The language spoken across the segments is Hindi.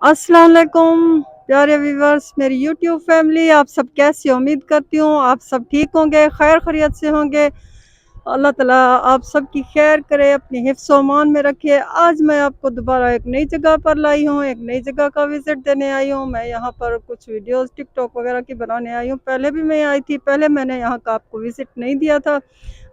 अस्सलाम वालेकुम प्यारे व्यूवर्स, मेरी यूट्यूब फैमिली, आप सब कैसी हो? उम्मीद करती हूँ आप सब ठीक होंगे, खैर खैरियत से होंगे। अल्लाह ताला आप सब की खैर करे, अपनी हिफ्ज़ ओ अमान में रखे। आज मैं आपको दोबारा एक नई जगह पर लाई हूँ, एक नई जगह का विज़िट देने आई हूँ। मैं यहाँ पर कुछ वीडियोज़ टिकटॉक वगैरह की बनाने आई हूँ। पहले भी मैं आई थी, पहले मैंने यहाँ का आपको विज़िट नहीं दिया था।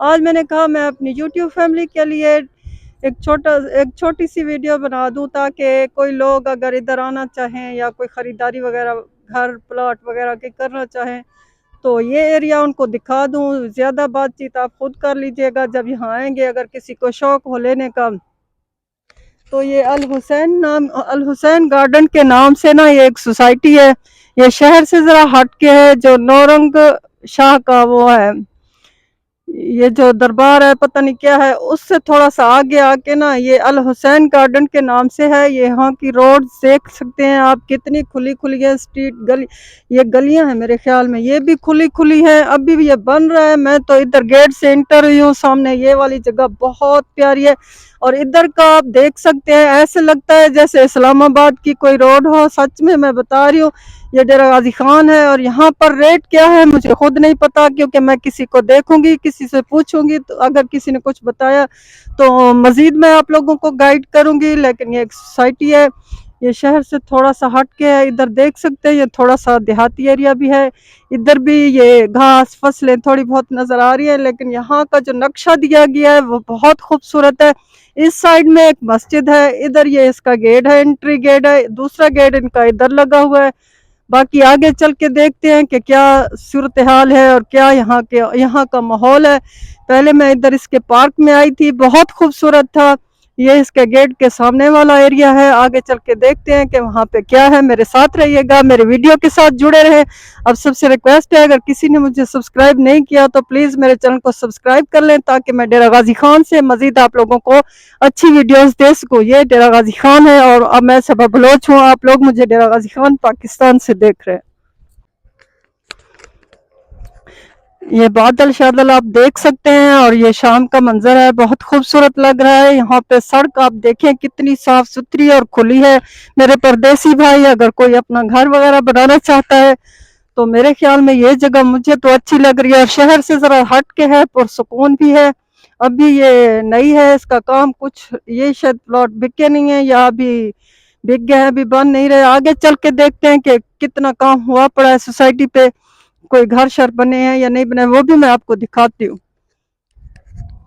आज मैंने कहा मैं अपनी यूट्यूब फैमिली के लिए एक छोटी-सी वीडियो बना दूँ, ताकि कोई लोग अगर इधर आना चाहें या कोई ख़रीदारी वग़ैरह घर, प्लॉट वग़ैरह की करना चाहें, तो ये एरिया उनको दिखा दूँ। ज़्यादा बातचीत आप खुद कर लीजिएगा जब यहाँ आएँगे, अगर किसी को शौक़ हो लेने का। तो ये अल हुसैन गार्डन के नाम से ना ये एक सोसाइटी है। ये शहर से ज़रा हट के है, जो नौरंग शाह का वो है, ये जो दरबार है पता नहीं क्या है, उससे थोड़ा सा आगे आके ना ये अल हुसैन गार्डन के नाम से है। ये यहाँ की रोड देख सकते हैं आप, कितनी खुली खुली है। स्ट्रीट गली, ये गलियां हैं मेरे ख्याल में, ये भी खुली खुली है। अभी भी ये बन रहा है। मैं तो इधर गेट से एंटर हुई हूँ। सामने ये वाली जगह बहुत प्यारी है, और इधर का आप देख सकते हैं, ऐसे लगता है जैसे इस्लामाबाद की कोई रोड हो। सच में मैं बता रही हूँ, ये डेरा गाजी खान है। और यहाँ पर रेट क्या है मुझे खुद नहीं पता, क्योंकि मैं किसी को देखूंगी, किसी से पूछूंगी, तो अगर किसी ने कुछ बताया तो मजीद मैं आप लोगों को गाइड करूंगी। लेकिन ये एक सोसाइटी है, ये शहर से थोड़ा सा हट के है। इधर देख सकते हैं, ये थोड़ा सा देहाती एरिया भी है। इधर भी ये घास फसलें थोड़ी बहुत नजर आ रही है, लेकिन यहाँ का जो नक्शा दिया गया है वो बहुत खूबसूरत है। इस साइड में एक मस्जिद है, इधर ये इसका गेट है, एंट्री गेट है। दूसरा गेट इनका इधर लगा हुआ है। बाकी आगे चल के देखते हैं कि क्या सूरत हाल है और क्या यहाँ का माहौल है। पहले मैं इधर इसके पार्क में आई थी, बहुत खूबसूरत था। ये इसके गेट के सामने वाला एरिया है। आगे चल के देखते हैं कि वहाँ पे क्या है। मेरे साथ रहिएगा, मेरे वीडियो के साथ जुड़े रहे। अब सबसे रिक्वेस्ट है, अगर किसी ने मुझे सब्सक्राइब नहीं किया तो प्लीज़ मेरे चैनल को सब्सक्राइब कर लें, ताकि मैं डेरा गाजी खान से मजीद आप लोगों को अच्छी वीडियोस दे सकूँ। ये डेरा गाजी खान है, और अब मैं सबा बलोच हूँ। आप लोग मुझे डेरा गाजी खान पाकिस्तान से देख रहे हैं। ये बादल शादल आप देख सकते हैं, और ये शाम का मंजर है, बहुत खूबसूरत लग रहा है। यहाँ पे सड़क आप देखें कितनी साफ सुथरी और खुली है। मेरे परदेसी भाई अगर कोई अपना घर वगैरह बनाना चाहता है, तो मेरे ख्याल में ये जगह मुझे तो अच्छी लग रही है। और शहर से जरा हट के है, पुरसुकून भी है। अभी ये नई है, इसका काम कुछ, ये शायद प्लॉट बिके नहीं है, या अभी बिक गए हैं, अभी बन नहीं रहे। आगे चल के देखते हैं कि कितना काम हुआ पड़ा है सोसाइटी पे, कोई घर शर बने हैं या नहीं बने, वो भी मैं आपको दिखाती हूँ।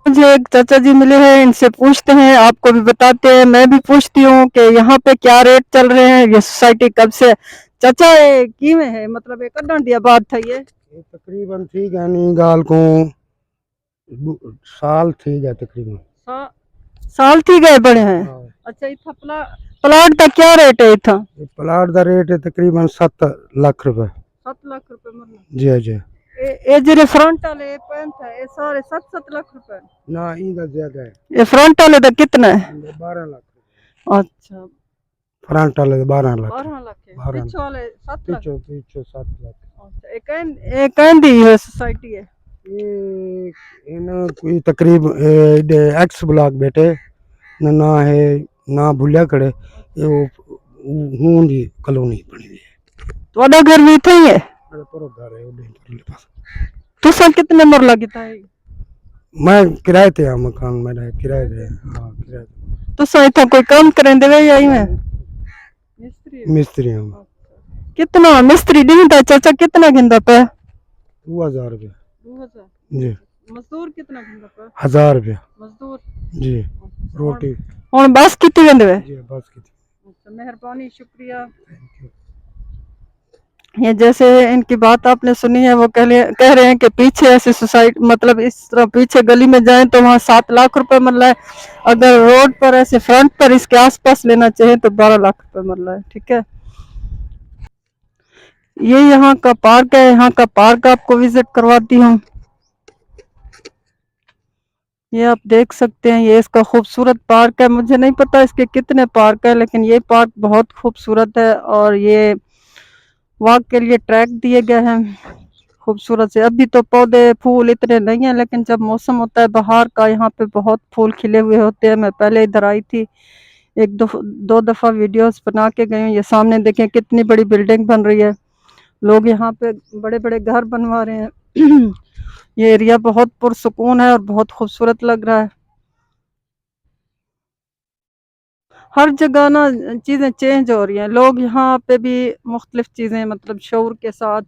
मुझे एक चाचा जी मिले हैं, इनसे पूछते हैं, आपको भी बताते हैं। मैं भी पूछती हूँ कि यहाँ पे क्या रेट चल रहे हैं, ये सोसाइटी कब से। चाचा ये की में है, मतलब एक कड्डा दिया बात था ये तकरीबन ठीक है नहीं गाल को साल ठीक है तकरीबन सा, साल थी गए बड़े हैं। हाँ। अच्छा, इतना प्लाट का क्या रेट है इतना? ये प्लाट का रेट है तकरीबन 7 लाख रुपए। 7 लाख रुपए मतलब? जी जी ये जेरे फ्रंट वाले पेंट है, ये सारे 7 लाख रुपए? ना इनका ज्यादा है। ये फ्रंट वाले का कितना है? 12 लाख अच्छा, फ्रंट वाले 12 लाख 12 लाख है, 12 पीछे वाले 7 लाख? पीछे पीछे 7 लाख। अच्छा, एक कैंडी है सोसाइटी है। ये इन कोई तकरीब एक्स ब्लॉक बेटे ना है ना भूलिया खड़े ये हूं दी कॉलोनी बनी हुई है। ਤੁਹਾਡਾ घर भी इतना ही है? मेरे पर घर है उधर परले पास। तुसा कितने मरला किता है? मैं किराए थे मकान मेरा किराए थे। हाँ किराए तुसा इतना कोई काम करें देवे या ही में मिस्त्री? मिस्त्री हम कितना मिस्त्री गिनता चाचा, कितना गिनता पे? 2000 रुपया 2000? जी। मजदूर कितना गिनता पे? 1000 रुपया मजदूर? जी। रोटी हुन बस कितनी गिनदे वे? जी बस की थी। अच्छा, मेहरबानी, शुक्रिया। ये जैसे इनकी बात आपने सुनी है, वो कह रहे हैं कि पीछे ऐसे सोसाइटी, मतलब इस तरह पीछे गली में जाएं तो वहाँ 7 लाख रुपए मिल रहा है। अगर रोड पर ऐसे फ्रंट पर इसके आसपास लेना चाहे तो 12 लाख रुपए मिल रहा है। ठीक है, ये यहाँ का पार्क है, यहाँ का पार्क आपको विजिट करवाती हूँ। ये आप देख सकते हैं, ये इसका खूबसूरत पार्क है। मुझे नहीं पता इसके कितने पार्क है, लेकिन ये पार्क बहुत खूबसूरत है। और ये वॉक के लिए ट्रैक दिए गए हैं खूबसूरत से। अभी तो पौधे फूल इतने नहीं है, लेकिन जब मौसम होता है बाहर का, यहाँ पे बहुत फूल खिले हुए होते हैं। मैं पहले इधर आई थी, दो दफ़ा वीडियोस बना के गई हूँ। ये सामने देखें कितनी बड़ी बिल्डिंग बन रही है, लोग यहाँ पे बड़े बड़े घर बनवा रहे हैं। ये एरिया बहुत पुरसुकून है और बहुत खूबसूरत लग रहा है। हर जगह ना चीज़ें चेंज हो रही हैं, लोग यहाँ पे भी मुख्तलिफ चीज़ें मतलब शऊर के साथ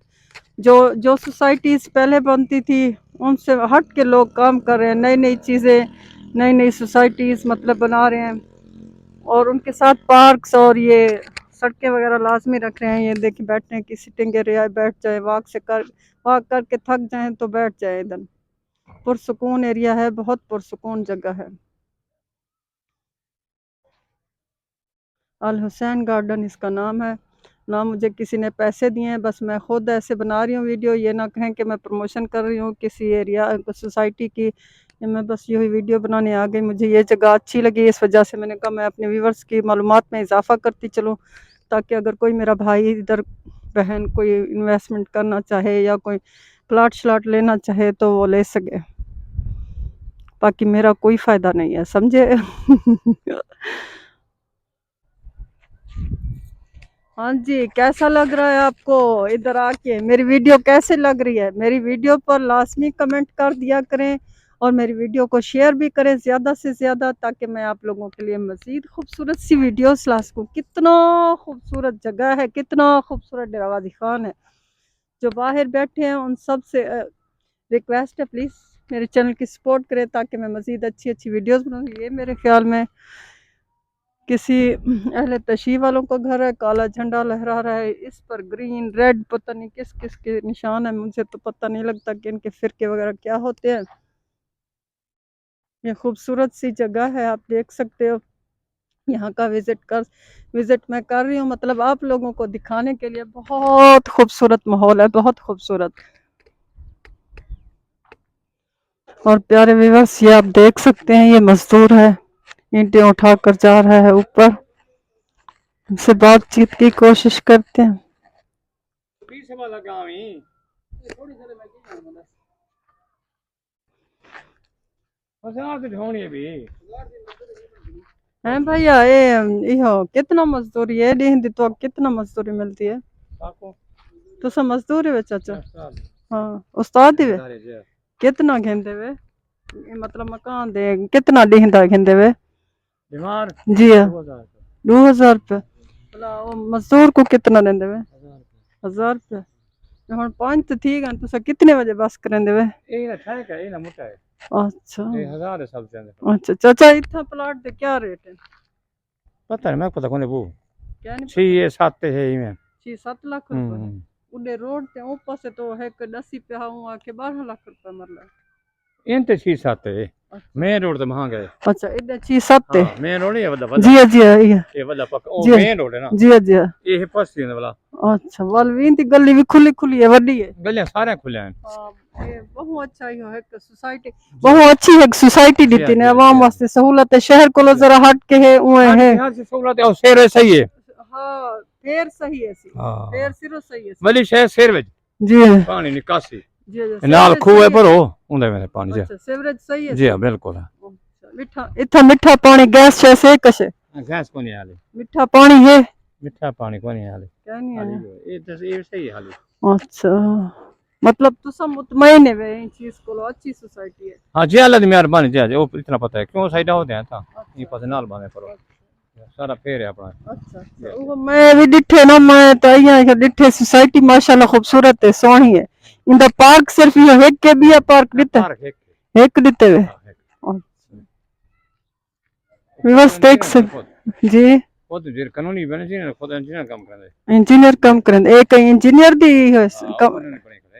जो जो सोसाइटीज़ पहले बनती थी उनसे हट के लोग काम कर रहे हैं, नई नई चीज़ें, नई नई सोसाइटीज़ मतलब बना रहे हैं और उनके साथ पार्क्स और ये सड़कें वगैरह लाजमी रख रहे हैं। ये देखिए बैठने की सिटिंग एरिया है, बैठ जाए, वॉक करके थक जाएं तो बैठ जाए। इधर पुरसुकून एरिया है, बहुत पुरसुकून जगह है। अल हुसैन गार्डन इसका नाम है। ना मुझे किसी ने पैसे दिए हैं, बस मैं खुद ऐसे बना रही हूँ वीडियो। ये ना कहें कि मैं प्रमोशन कर रही हूँ किसी एरिया सोसाइटी की, ये मैं बस यही वीडियो बनाने आ गई। मुझे ये जगह अच्छी लगी, इस वजह से मैंने कहा मैं अपने व्यूवर्स की मालूमात में इजाफा करती चलूँ, ताकि अगर कोई मेरा भाई इधर बहन कोई इन्वेस्टमेंट करना चाहे या कोई प्लाट श्लाट लेना चाहे तो वो ले सके, बाकी मेरा कोई फ़ायदा नहीं है, समझे। हाँ जी, कैसा लग रहा है आपको इधर आके? मेरी वीडियो कैसे लग रही है? मेरी वीडियो पर लाजमी कमेंट कर दिया करें और मेरी वीडियो को शेयर भी करें ज़्यादा से ज़्यादा, ताकि मैं आप लोगों के लिए मज़ीद खूबसूरत सी वीडियोस ला सकूँ। कितना खूबसूरत जगह है, कितना खूबसूरत डेरा गाजी खान है। जो बाहर बैठे हैं उन सब से रिक्वेस्ट है, प्लीज़ मेरे चैनल की सपोर्ट करें ताकि मैं मज़ीद अच्छी अच्छी वीडियोज़ बनाऊँगी। ये मेरे ख्याल में किसी अहले तशी वालों का घर है, काला झंडा लहरा रहा है, इस पर ग्रीन रेड पता नहीं किस किस के निशान है, मुझे तो पता नहीं लगता कि इनके फिरके वगैरह क्या होते हैं। ये खूबसूरत सी जगह है, आप देख सकते हो। यहाँ का विज़िट मैं कर रही हूँ, मतलब आप लोगों को दिखाने के लिए। बहुत खूबसूरत माहौल है, बहुत खूबसूरत। और प्यारे व्यूअर्स, ये आप देख सकते हैं, ये मजदूर है, ईंटें उठा कर जा रहा है ऊपर। इनसे बातचीत की कोशिश करते हैं। हैं भैया, ये इहो कितना मजदूरी है दी तो कितना मजदूरी मिलती है? तो सब मजदूर है वे चाचा? हाँ, उस्ताद ही वे। कितना घेंदे वे? मतलब मकान दे कितना डिहंदा घेंदे वे? जी हाँ, 2000 रुपये। भला वो मजदूर को कितना देंदे वे? 1000 रुपये। ਹੁਣ 5 तो ठीक है, तुसा कितने बजे बस करेंदे वे? अच्छा अच्छा चाचा, इतना प्लाट दे क्या रेट है? पता नहीं, मैं पता कौन है वो क्या नहीं 6-7 है ही में 6-7 लाख रुपए? उडे रोड ते ऊपर से तो है 10 पे हूँ आके 12 लाख रुपए मरला। इन ते 6-7 है। मेन रोड तो महंगा है। अच्छा, इधर 6-7 है। हाँ, मेन रोड नहीं है वदा जी जी ये वदा पक्का ओ जी मेन रोड है ना। जी जी। ये पस्ती है वाला। अच्छा, वालवीन दी गली भी खुली खुली है, वड्डी है। गलियां सारे खुले हैं। हां, ये बहुत अच्छा ही है सोसाइटी, बहुत अच्छी है सोसाइटी दी ने आवाम वास्ते सहूलत है। शहर को जरा हट के है वो है। यहां से सहूलत है और शहर सही है। हां, फेर सही है सी। फेर सिरो सही है। वली शहर शहर में जी पानी निकासी जी नाल खूह है पर हो उंदे में पानी अच्छा, सीवरेज सही है। जी हां, बिल्कुल है। मीठा इतना मीठा पानी गैस जैसे कसे गैस को नहीं आले। मीठा पानी है, मीठा पानी को नहीं आले। क्या नहीं है? ये सही है हाली। अच्छा, मतलब तुसा मुतमईन है वे इन चीज को, अच्छी सोसाइटी है। हां जी, अल्लाह दी मेहरबानी जी, वो इतना पता है क्यों साइड होते हैं ता ये पता नाल बाने पर सारा फेर है अपना। अच्छा अच्छा, वो मैं भी डिठे ना, मैं तो यहाँ डिठे सोसाइटी माशाल्लाह खूबसूरत है, सोहनी है। इंदा पार्क सिर्फ ये एक के भी है, पार्क दिते एक दिते वे। व्यूअर्स देख सकते जी, खुद जी कानूनी बने जी ने खुद इंजीनियर काम करते। इंजीनियर काम करते, एक इंजीनियर दी है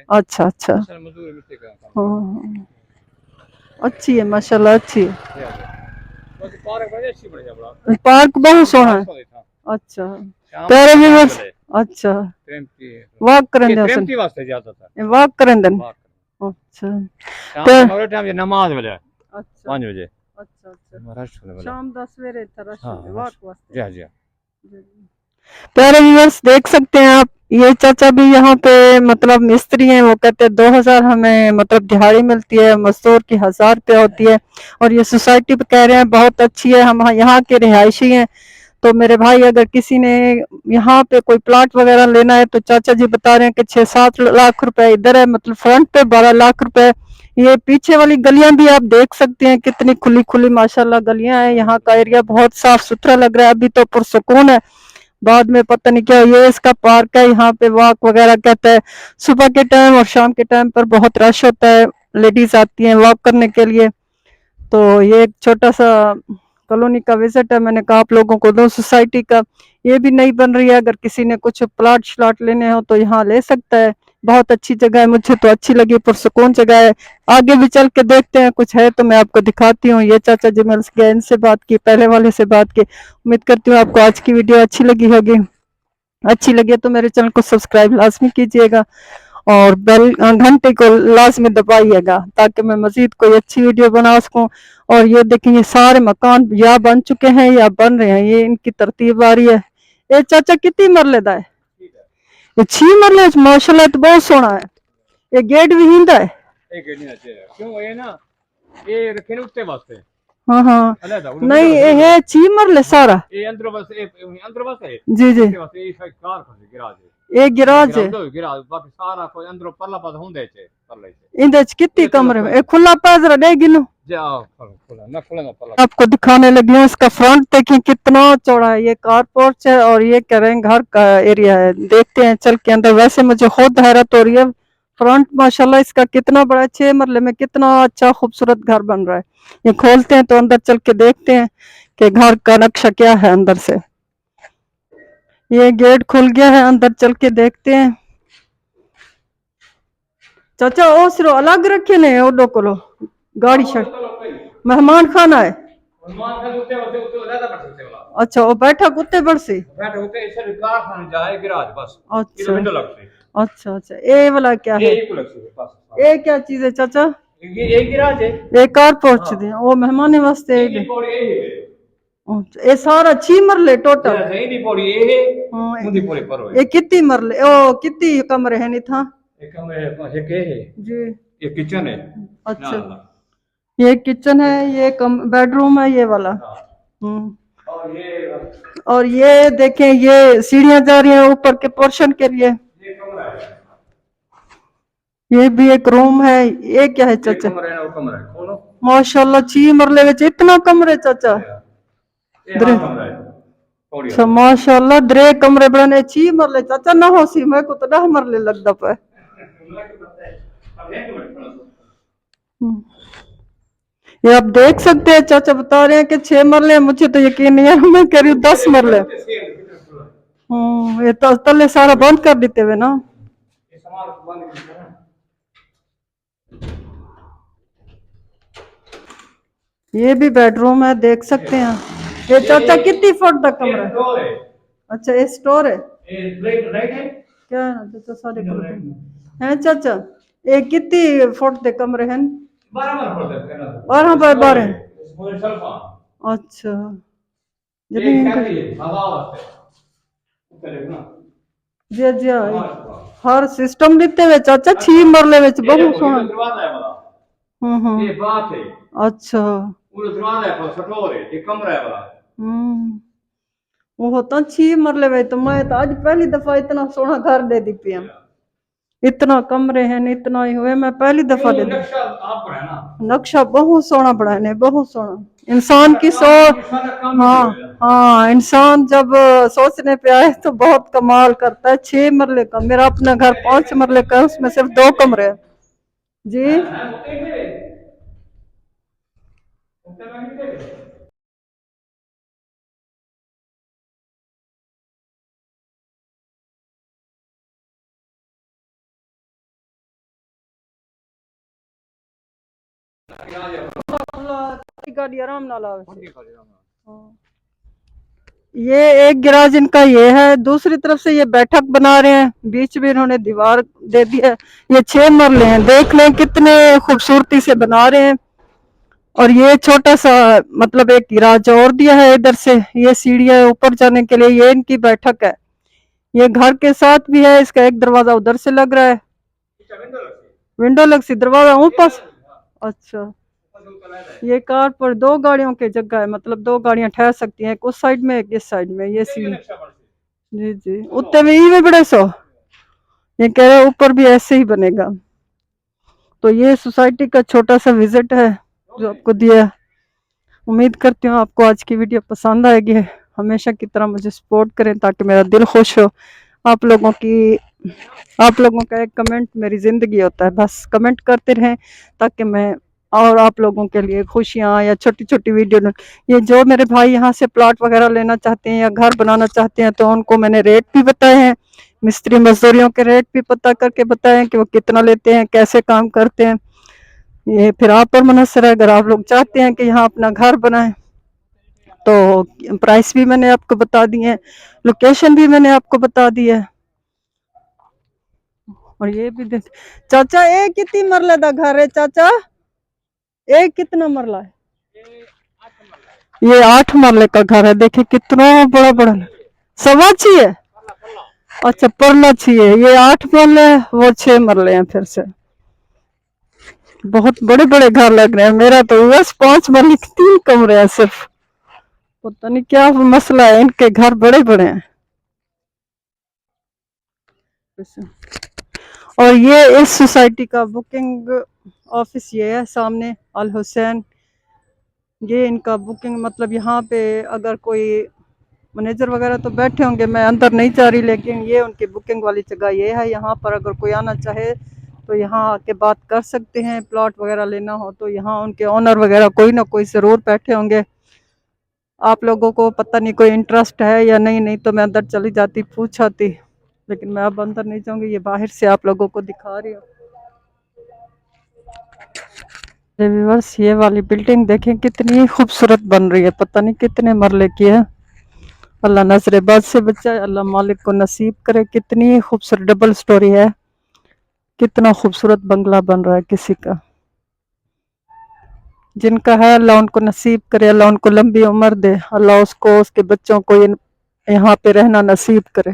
अच्छा अच्छा। मजदूर मिस्त्री का काम। हाँ, अच्छी है माशाल्लाह, अच्छी है। बस पार्क बड़ी अच्छी बन गया बड़ा। पार्क बहुत सोहना है। अच्छा, प्यारे व्यूअर्स, अच्छा वॉक करन दे प्रेमती वास्ते जाता था। वॉक करन दे। अच्छा, शाम को टाइम ये नमाज वाले अच्छा 5 बजे। अच्छा अच्छा, रश होने वाला शाम 10 सवेरे रश होते वॉक वास्ते। जी हां जी। प्यारे व्यूअर्स देख सकते हैं आप, ये चाचा भी यहाँ पे मतलब मिस्त्री हैं, वो कहते हैं 2000 हमें मतलब दिहाड़ी मिलती है, मजदूर की 1000 रुपया होती है। और ये सोसाइटी पे कह रहे हैं बहुत अच्छी है, हम यहाँ के रिहायशी हैं। तो मेरे भाई अगर किसी ने यहाँ पे कोई प्लाट वगैरह लेना है तो चाचा जी बता रहे हैं कि 6-7 लाख रुपए इधर है, मतलब फ्रंट पे 12 लाख रुपए। ये पीछे वाली गलियां भी आप देख सकते हैं कितनी खुली खुली माशाल्लाह गलियां हैं। यहाँ का एरिया बहुत साफ सुथरा लग रहा है, अभी तो पुरसुकून है। बाद में पता नहीं क्या, ये इसका पार्क है, यहाँ पे वॉक वगैरह कहता है। सुबह के टाइम और शाम के टाइम पर बहुत रश होता है, लेडीज आती हैं वॉक करने के लिए। तो ये एक छोटा सा कॉलोनी का विजिट है, मैंने कहा आप लोगों को दो सोसाइटी का। ये भी नई बन रही है, अगर किसी ने कुछ प्लाट श्लाट लेने हो तो यहाँ ले सकता है। बहुत अच्छी जगह है, मुझे तो अच्छी लगी, पुरसुकून जगह है। आगे भी चल के देखते हैं, कुछ है तो मैं आपको दिखाती हूँ। ये चाचा जी मिल गए, इनसे बात की, पहले वाले से बात की। उम्मीद करती हूँ आपको आज की वीडियो अच्छी लगी होगी। अच्छी लगी तो मेरे चैनल को सब्सक्राइब लाजमी कीजिएगा और बेल घंटे को लाजमी दबाइएगा ताकि मैं मजीद कोई अच्छी वीडियो बना सकूं। और ये देखिए, ये सारे मकान या बन चुके हैं या बन रहे हैं, ये इनकी तरतीब आ रही है। ये चाचा कितनी मरले दा है? ये 6 मरले माशाल्लाह, तो बहुत सोहना है। ये गेट भी हिंदा है? क्यों ये ना ये रखे ना उत्ते वास्ते। हाँ हाँ, अलग नहीं ये है 6 मरले सारा। ये अंदर बस अंदर बस है जी जी, वास्ते ये कार खड़ी गिराज है। ये गिराज है। गिराज बाकी सारा कोई अंदर परला पास होंदे छे परले छे। इंदे कितनी कमरे में? खुला पैजरा दे गिनो, जाओ खुला ना परला। आपको दिखाने लगी हूँ। इसका फ्रंट देखिए कितना चौड़ा है। ये कार पोर्च है और ये कह रहे हैं घर का एरिया है। देखते हैं चल के अंदर। वैसे मुझे खुद हैरत हो रही है, फ्रंट माशाल्लाह इसका कितना बड़ा है। 6 मरले में कितना अच्छा खूबसूरत घर बन रहा है। ये खोलते हैं तो अंदर चल के देखते हैं कि घर का नक्शा क्या है अंदर से। ये गेट खुल गया है, अंदर चल के देखते हैं। चाचा ओ सिरो अलग रखे ने ओडो कोलो गाड़ी शट मेहमान खाना है। अच्छा, वो बैठा कुत्ते पर से अच्छा अच्छा अच्छा। ये वाला क्या है? ये क्या चीज है चाचा? ये कार पहुंच दे, वो मेहमान वास्ते। ये सारा 6 मरले टोटल? ये कितनी मरले, ओ कितनी कमरे हैं नहीं था? जी, ये किचन है। अच्छा, ये किचन है, ये बेडरूम है ये वाला। और ये देखें, ये सीढ़ियां जा रही हैं ऊपर के पोर्शन के लिए। ये भी एक रूम है। ये क्या है चाचा? माशाल्लाह 6 मरले में इतना कमरे चाचा। अच्छा माशाल्लाह, दरे कमरे बने 6 मरले चाचा ना हो सी, मैं को तो 10 मरले लगता पे। ये आप देख सकते हैं, चाचा बता रहे हैं कि 6 मरले। मुझे तो यकीन नहीं है, मैं कह रही हूँ 10 मरले। ये तो तले सारा बंद कर देते हुए ना। ये भी बेडरूम है, देख सकते हैं। ये चाचा कितनी फुट तक कमरा है? अच्छा, ये स्टोर है क्या है ना चाचा? सारे कमरे हैं चाचा। ये कितनी फुट के कमरे हैं? 12 बाय 12। अच्छा, जमीन जी जी, हर सिस्टम दिते हुए चाचा। 6 मरले में बहुत सोहना। अच्छा, वो होता 6 मरले में। तो मैं तो आज पहली दफा इतना सोहना घर दे दी पिया। इतना कमरे हैं, इतना ही हुए, मैं पहली दफा दे दी। नक्शा बहुत सोहना बना है, बहुत सोहना। इंसान की सोच, हाँ हाँ, इंसान जब सोचने पे आए तो बहुत कमाल करता है। 6 मरले का, मेरा अपना घर 5 मरले का, उसमें सिर्फ 2 कमरे हैं जी। गाड़ी आराम ना लावे। ये एक गिराज इनका ये है, दूसरी तरफ से ये बैठक बना रहे हैं, बीच में इन्होंने दीवार दे दी है। ये 6 मरले हैं, देख लें कितने खूबसूरती से बना रहे हैं। और ये छोटा सा मतलब एक गिराज और दिया है इधर से, ये सीढ़ियां ऊपर जाने के लिए। ये इनकी बैठक है, ये घर के साथ भी है, इसका एक दरवाजा उधर से लग रहा है, विंडो लग सी, दरवाजा ऊपर से। अच्छा, ये कार पर 2 गाड़ियों की जगह है, मतलब 2 गाड़ियां ठहर सकती हैं, एक उस साइड में एक इस साइड में, ये सी। जी जी, उत्ते में ई में बड़े सो, ये कह रहे ऊपर भी ऐसे ही बनेगा। तो ये सोसाइटी का छोटा सा विजिट है जो आपको दिया। उम्मीद करती हूँ आपको आज की वीडियो पसंद आएगी। हमेशा की तरह मुझे सपोर्ट करें ताकि मेरा दिल खुश हो। आप लोगों का एक कमेंट मेरी ज़िंदगी होता है, बस कमेंट करते रहें ताकि मैं और आप लोगों के लिए खुशियाँ या छोटी छोटी वीडियो। ये जो मेरे भाई यहाँ से प्लॉट वगैरह लेना चाहते हैं या घर बनाना चाहते हैं तो उनको मैंने रेट भी बताए हैं, मिस्त्री मजदूरियों के रेट भी पता करके बताए हैं कि वो कितना लेते हैं, कैसे काम करते हैं। ये फिर आप पर मुनहसर है, अगर आप लोग चाहते हैं कि यहाँ अपना घर बनाएं तो प्राइस भी मैंने आपको बता दी है, लोकेशन भी मैंने आपको बता दी है। और ये भी देख चाचा, ये कितनी मरले का घर है चाचा, ये कितना मरला है? ये 8 मरले का घर है, देखिए कितना बड़ा बड़ा। सवा चाहिए, अच्छा परला चाहिए। ये 8 मरले है, वो 6 मरले हैं फिर से। बहुत बड़े बड़े घर लग रहे हैं। मेरा तो बस 5 मरले के 3 कमरे हैं सिर्फ। पता नहीं क्या मसला है, इनके घर बड़े बड़े हैं। और ये इस सोसाइटी का बुकिंग ऑफिस ये है सामने, अल हुसैन। ये इनका बुकिंग, मतलब यहाँ पे अगर कोई मैनेजर वगैरह तो बैठे होंगे, मैं अंदर नहीं जा रही, लेकिन ये उनकी बुकिंग वाली जगह ये है। यहाँ पर अगर कोई आना चाहे तो यहाँ आके बात कर सकते हैं। प्लॉट वगैरह लेना हो तो यहाँ उनके ओनर वगैरह कोई ना कोई ज़रूर बैठे होंगे। आप लोगों को पता नहीं कोई इंटरेस्ट है या नहीं, नहीं तो मैं अंदर चली जाती, पूछ आती, लेकिन मैं अब अंदर नहीं जाऊंगी। ये बाहर से आप लोगों को दिखा रही हूँ। व्यूअर्स, ये वाली बिल्डिंग देखें कितनी खूबसूरत बन रही है, पता नहीं कितने मरले की है। अल्लाह नजरेबाज से बचाए, अल्लाह मालिक को नसीब करे। कितनी खूबसूरत डबल स्टोरी है, कितना खूबसूरत बंगला बन रहा है किसी का। जिनका है अल्लाह उनको नसीब करे, अल्लाह उनको लंबी उम्र दे, अल्लाह उसको उसके बच्चों को यहाँ पे रहना नसीब करे।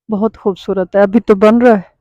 बहुत खूबसूरत है, अभी तो बन रहा है।